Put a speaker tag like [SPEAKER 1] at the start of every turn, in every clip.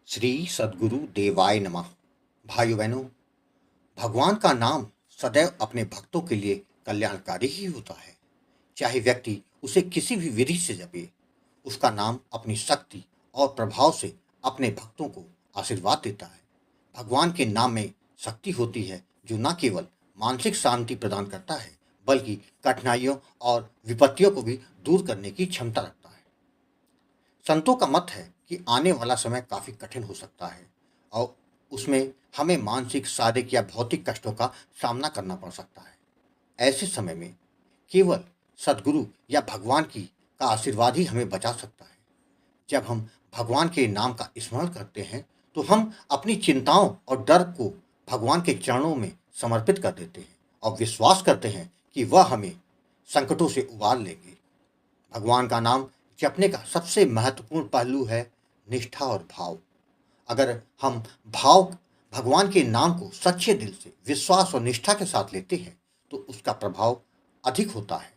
[SPEAKER 1] श्री सद्गुरु देवाय नमः। भाइयों बहनों, भगवान का नाम सदैव अपने भक्तों के लिए कल्याणकारी ही होता है। चाहे व्यक्ति उसे किसी भी विधि से जपे, उसका नाम अपनी शक्ति और प्रभाव से अपने भक्तों को आशीर्वाद देता है। भगवान के नाम में शक्ति होती है जो न केवल मानसिक शांति प्रदान करता है बल्कि कठिनाइयों और विपत्तियों को भी दूर करने की क्षमता रखता है। संतों का मत है कि आने वाला समय काफी कठिन हो सकता है और उसमें हमें मानसिक, शारीरिक या भौतिक कष्टों का सामना करना पड़ सकता है। ऐसे समय में केवल सद्गुरु या भगवान की का आशीर्वाद ही हमें बचा सकता है। जब हम भगवान के नाम का स्मरण करते हैं तो हम अपनी चिंताओं और डर को भगवान के चरणों में समर्पित कर देते हैं और विश्वास करते हैं कि वह हमें संकटों से उबार लेंगे। भगवान का नाम जपने का सबसे महत्वपूर्ण पहलू है निष्ठा और भाव। अगर हम भाव भगवान के नाम को सच्चे दिल से, विश्वास और निष्ठा के साथ लेते हैं तो उसका प्रभाव अधिक होता है।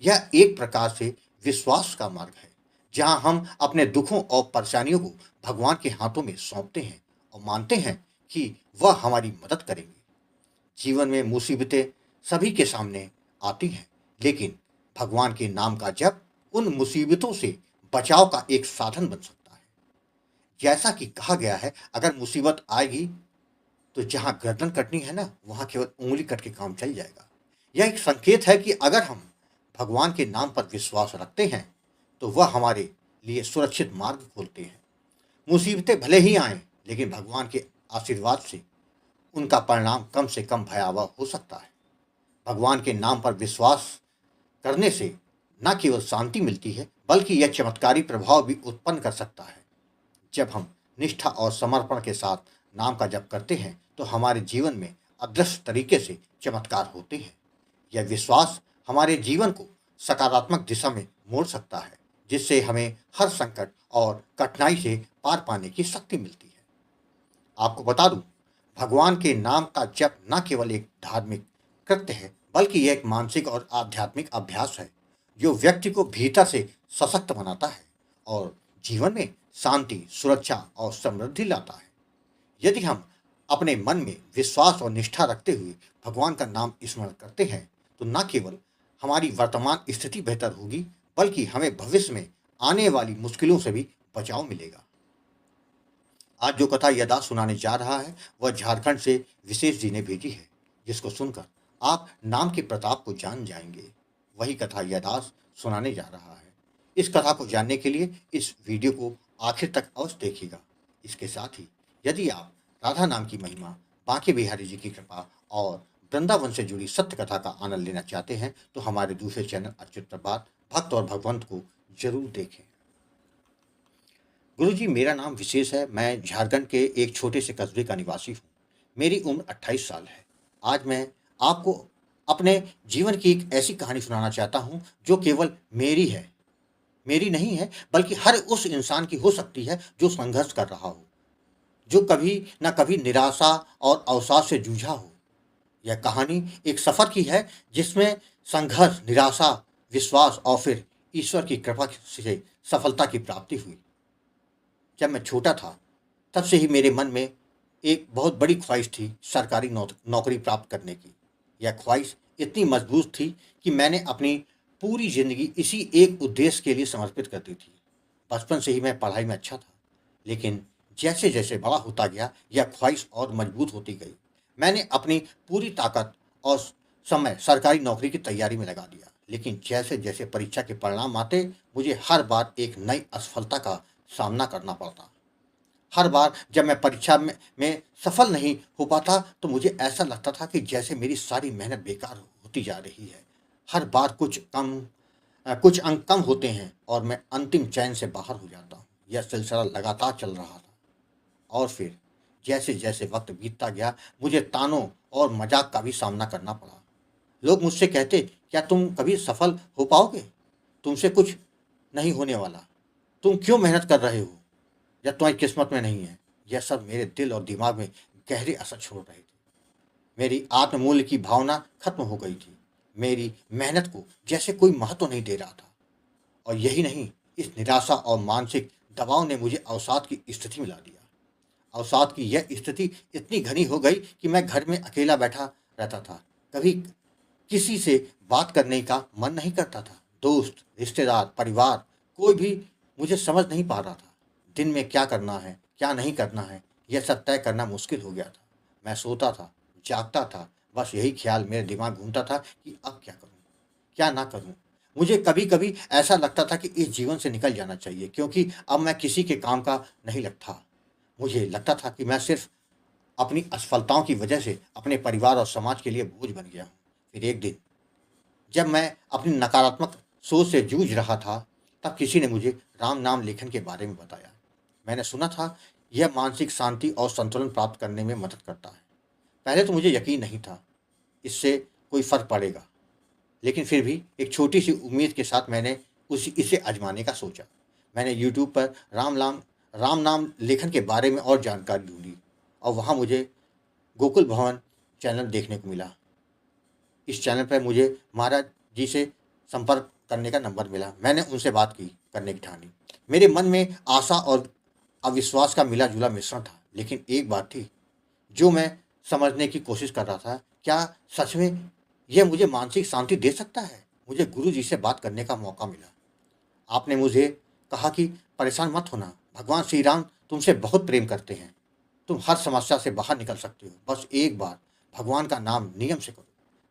[SPEAKER 1] यह एक प्रकार से विश्वास का मार्ग है जहां हम अपने दुखों और परेशानियों को भगवान के हाथों में सौंपते हैं और मानते हैं कि वह हमारी मदद करेंगे। जीवन में मुसीबतें सभी के सामने आती हैं, लेकिन भगवान के नाम का जप उन मुसीबतों से बचाव का एक साधन बन सकता है। जैसा कि कहा गया है, अगर मुसीबत आएगी तो जहां गर्दन कटनी है ना, वहां केवल उंगली कट के काम चल जाएगा। यह एक संकेत है कि अगर हम भगवान के नाम पर विश्वास रखते हैं तो वह हमारे लिए सुरक्षित मार्ग खोलते हैं। मुसीबतें भले ही आए, लेकिन भगवान के आशीर्वाद से उनका परिणाम कम से कम भयावह हो सकता है। भगवान के नाम पर विश्वास करने से न केवल शांति मिलती है बल्कि यह चमत्कारी प्रभाव भी उत्पन्न कर सकता है। जब हम निष्ठा और समर्पण के साथ नाम का जप करते हैं तो हमारे जीवन में अदृश्य तरीके से चमत्कार होते हैं। यह विश्वास हमारे जीवन को सकारात्मक दिशा में मोड़ सकता है, जिससे हमें हर संकट और कठिनाई से पार पाने की शक्ति मिलती है। आपको बता दूं, भगवान के नाम का जप न केवल एक धार्मिक कृत्य है बल्कि यह एक मानसिक और आध्यात्मिक अभ्यास है जो व्यक्ति को भीतर से सशक्त बनाता है और जीवन में शांति, सुरक्षा और समृद्धि लाता है। यदि हम अपने मन में विश्वास और निष्ठा रखते हुए भगवान का नाम स्मरण करते हैं तो न केवल हमारी वर्तमान स्थिति बेहतर होगी बल्कि हमें भविष्य में आने वाली मुश्किलों से भी बचाव मिलेगा। आज जो कथा यदार्थ सुनाने जा रहा है वह झारखंड से विशेष जी ने भेजी है, जिसको सुनकर आप नाम के प्रताप को जान जाएंगे। वही कथा यदार्थ सुनाने जा रहा है। इस कथा को जानने के लिए इस वीडियो को आखिर तक अवश्य देखिएगा। इसके साथ ही यदि आप राधा नाम की महिमा, बांके बिहारी जी की कृपा और वृंदावन से जुड़ी सत्य कथा का आनंद लेना चाहते हैं तो हमारे दूसरे चैनल अच्युत प्रभात भक्त और भगवंत को जरूर देखें। गुरुजी, मेरा नाम विशेष है। मैं झारखंड के एक छोटे से कस्बे का निवासी हूँ। मेरी उम्र 28 साल है। आज मैं आपको अपने जीवन की एक ऐसी कहानी सुनाना चाहता हूँ जो केवल मेरी नहीं है बल्कि हर उस इंसान की हो सकती है जो संघर्ष कर रहा हो, जो कभी न कभी निराशा और अवसाद से जूझा हो। यह कहानी एक सफर की है जिसमें संघर्ष, निराशा, विश्वास और फिर ईश्वर की कृपा से सफलता की प्राप्ति हुई। जब मैं छोटा था तब से ही मेरे मन में एक बहुत बड़ी ख्वाहिश थी सरकारी नौकरी प्राप्त करने की। यह ख्वाहिश इतनी मजबूत थी कि मैंने अपनी पूरी जिंदगी इसी एक उद्देश्य के लिए समर्पित कर दी थी। बचपन से ही मैं पढ़ाई में अच्छा था, लेकिन जैसे जैसे बड़ा होता गया यह ख्वाहिश और मजबूत होती गई। मैंने अपनी पूरी ताकत और समय सरकारी नौकरी की तैयारी में लगा दिया, लेकिन जैसे जैसे परीक्षा के परिणाम आते मुझे हर बार एक नई असफलता का सामना करना पड़ता। हर बार जब मैं परीक्षा में सफल नहीं हो पाता तो मुझे ऐसा लगता था कि जैसे मेरी सारी मेहनत बेकार होती जा रही है। हर बार कुछ अंक कम होते हैं और मैं अंतिम चयन से बाहर हो जाता हूँ। यह सिलसिला लगातार चल रहा था और फिर जैसे जैसे वक्त बीतता गया मुझे तानों और मजाक का भी सामना करना पड़ा। लोग मुझसे कहते, क्या तुम कभी सफल हो पाओगे? तुमसे कुछ नहीं होने वाला। तुम क्यों मेहनत कर रहे हो? या तुम्हारी किस्मत में नहीं है? यह सब मेरे दिल और दिमाग में गहरे असर छोड़ रहे थे। मेरी आत्ममूल्य की भावना खत्म हो गई थी। मेरी मेहनत को जैसे कोई महत्व नहीं दे रहा था। और यही नहीं, इस निराशा और मानसिक दबाव ने मुझे अवसाद की स्थिति में ला दिया। अवसाद की यह स्थिति इतनी घनी हो गई कि मैं घर में अकेला बैठा रहता था। कभी किसी से बात करने का मन नहीं करता था। दोस्त, रिश्तेदार, परिवार, कोई भी मुझे समझ नहीं पा रहा था। दिन में क्या करना है, क्या नहीं करना है, यह सब तय करना मुश्किल हो गया था। मैं सोता था, जागता था, बस यही ख्याल मेरे दिमाग घूमता था कि अब क्या करूं, क्या ना करूं। मुझे कभी-कभी ऐसा लगता था कि इस जीवन से निकल जाना चाहिए, क्योंकि अब मैं किसी के काम का नहीं लगता। मुझे लगता था कि मैं सिर्फ अपनी असफलताओं की वजह से अपने परिवार और समाज के लिए बोझ बन गया हूँ। फिर एक दिन जब मैं अपनी नकारात्मक सोच से जूझ रहा था, तब किसी ने मुझे राम नाम लेखन के बारे में बताया। मैंने सुना था यह मानसिक शांति और संतुलन प्राप्त करने में मदद करता है। पहले तो मुझे यकीन नहीं था इससे कोई फर्क पड़ेगा, लेकिन फिर भी एक छोटी सी उम्मीद के साथ मैंने इसे आजमाने का सोचा। मैंने यूट्यूब पर राम नाम लेखन के बारे में और जानकारी ढूंढी, और वहाँ मुझे गोकुल भवन चैनल देखने को मिला। इस चैनल पर मुझे महाराज जी से संपर्क करने का नंबर मिला। मैंने उनसे बात करने की ठानी। मेरे मन में आशा और अविश्वास का मिला-जुला मिश्रण था, लेकिन एक बात थी जो मैं समझने की कोशिश कर रहा था, क्या सच में यह मुझे मानसिक शांति दे सकता है? मुझे गुरुजी से बात करने का मौका मिला। आपने मुझे कहा कि परेशान मत होना, भगवान श्री राम तुमसे बहुत प्रेम करते हैं। तुम हर समस्या से बाहर निकल सकते हो, बस एक बार भगवान का नाम नियम से करो।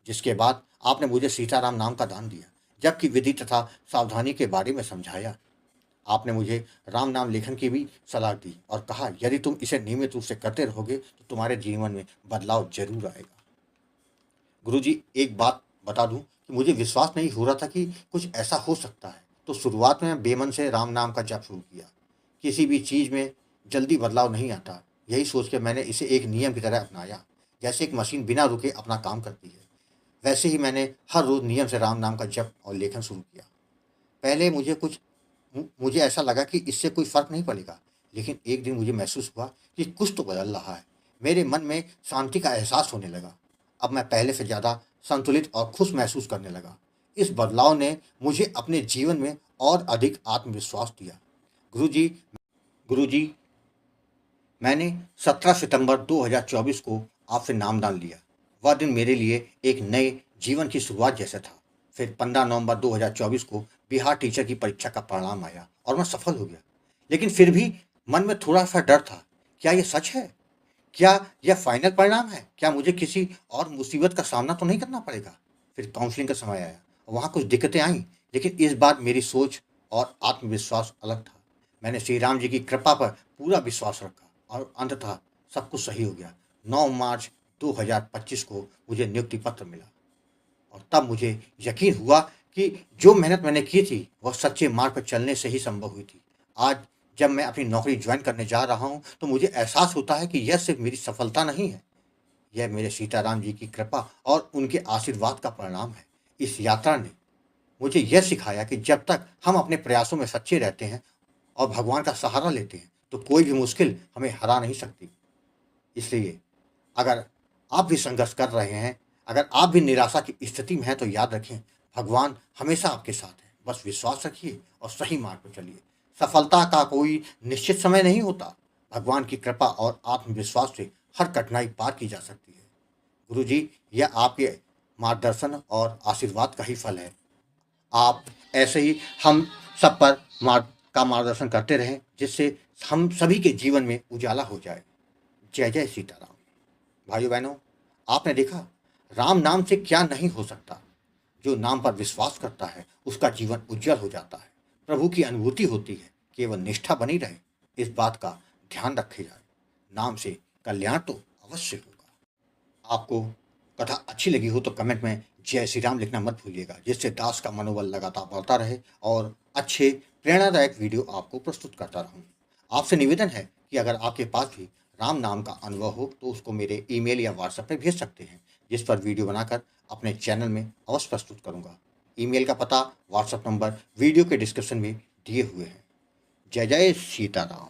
[SPEAKER 1] जिसके बाद आपने मुझे सीताराम नाम का दान दिया, जबकि विधि तथा सावधानी के बारे में समझाया। आपने मुझे राम नाम लेखन की भी सलाह दी और कहा यदि तुम इसे नियमित रूप से करते रहोगे तो तुम्हारे जीवन में बदलाव जरूर आएगा। गुरुजी, एक बात बता दूं कि मुझे विश्वास नहीं हो रहा था कि कुछ ऐसा हो सकता है, तो शुरुआत में बेमन से राम नाम का जप शुरू किया। किसी भी चीज़ में जल्दी बदलाव नहीं आता, यही सोच के मैंने इसे एक नियम की तरह अपनाया। जैसे एक मशीन बिना रुके अपना काम करती है, वैसे ही मैंने हर रोज़ नियम से राम नाम का जप और लेखन शुरू किया। पहले मुझे ऐसा लगा कि इससे कोई फ़र्क नहीं पड़ेगा, लेकिन एक दिन मुझे महसूस हुआ कि कुछ तो बदल रहा है। मेरे मन में शांति का एहसास होने लगा। अब मैं पहले से ज़्यादा संतुलित और खुश महसूस करने लगा। इस बदलाव ने मुझे अपने जीवन में और अधिक आत्मविश्वास दिया। गुरुजी गुरुजी, मैंने 17 सितंबर 2024 को आपसे नामदान लिया। वह दिन मेरे लिए एक नए जीवन की शुरुआत जैसा था। फिर 15 नवंबर 2024 को बिहार टीचर की परीक्षा का परिणाम आया और मैं सफल हो गया। लेकिन फिर भी मन में थोड़ा-सा डर था। क्या ये सच है? क्या यह फाइनल परिणाम है? क्या मुझे किसी और मुसीबत का सामना तो नहीं करना पड़ेगा? फिर काउंसलिंग का समय आया। वहाँ कुछ दिक्कतें आईं, लेकिन इस बार मेरी सोच और आत्मविश्वास अलग था। मैंने श्री राम जी की कृपा पर पूरा विश्वास रखा और अंततः सब कुछ सही हो गया। 9 मार्च 2025 को मुझे नियुक्ति पत्र मिला और तब मुझे यकीन हुआ कि जो मेहनत मैंने की थी, वह सच्चे मार्ग पर चलने से ही संभव हुई थी। आज जब मैं अपनी नौकरी जॉइन करने जा रहा हूँ, तो मुझे एहसास होता है कि यह सिर्फ मेरी सफलता नहीं है, यह मेरे सीताराम जी की कृपा और उनके आशीर्वाद का परिणाम है। इस यात्रा ने मुझे यह सिखाया कि जब तक हम अपने प्रयासों में सच्चे रहते हैं और भगवान का सहारा लेते हैं, तो कोई भी मुश्किल हमें हरा नहीं सकती। इसलिए अगर आप भी संघर्ष कर रहे हैं, अगर आप भी निराशा की स्थिति में हैं, तो याद रखें, भगवान हमेशा आपके साथ है। बस विश्वास रखिए और सही मार्ग पर चलिए। सफलता का कोई निश्चित समय नहीं होता। भगवान की कृपा और आत्मविश्वास से हर कठिनाई पार की जा सकती है। गुरुजी, यह आपके मार्गदर्शन और आशीर्वाद का ही फल है। आप ऐसे ही हम सब पर मार्गदर्शन करते रहें, जिससे हम सभी के जीवन में उजाला हो जाए। जय जय सीताराम। भाइयों बहनों, आपने देखा राम नाम से क्या नहीं हो सकता। जो नाम पर विश्वास करता है उसका जीवन उज्जवल हो जाता है, प्रभु की अनुभूति होती है। केवल निष्ठा बनी रहे, इस बात का ध्यान रखे जाए। नाम से कल्याण तो अवश्य होगा। आपको कथा अच्छी लगी हो तो कमेंट में जय श्री राम लिखना मत भूलिएगा, जिससे दास का मनोबल लगातार बढ़ता रहे और अच्छे प्रेरणादायक वीडियो आपको प्रस्तुत करता रहूं। आपसे निवेदन है कि अगर आपके पास भी राम नाम का अनुभव हो तो उसको मेरे ईमेल या व्हाट्सएप पे भेज सकते हैं, जिस पर वीडियो बनाकर अपने चैनल में अवश्य प्रस्तुत करूंगा। ईमेल का पता, व्हाट्सएप नंबर वीडियो के डिस्क्रिप्शन में दिए हुए हैं। जय जय सीताराम।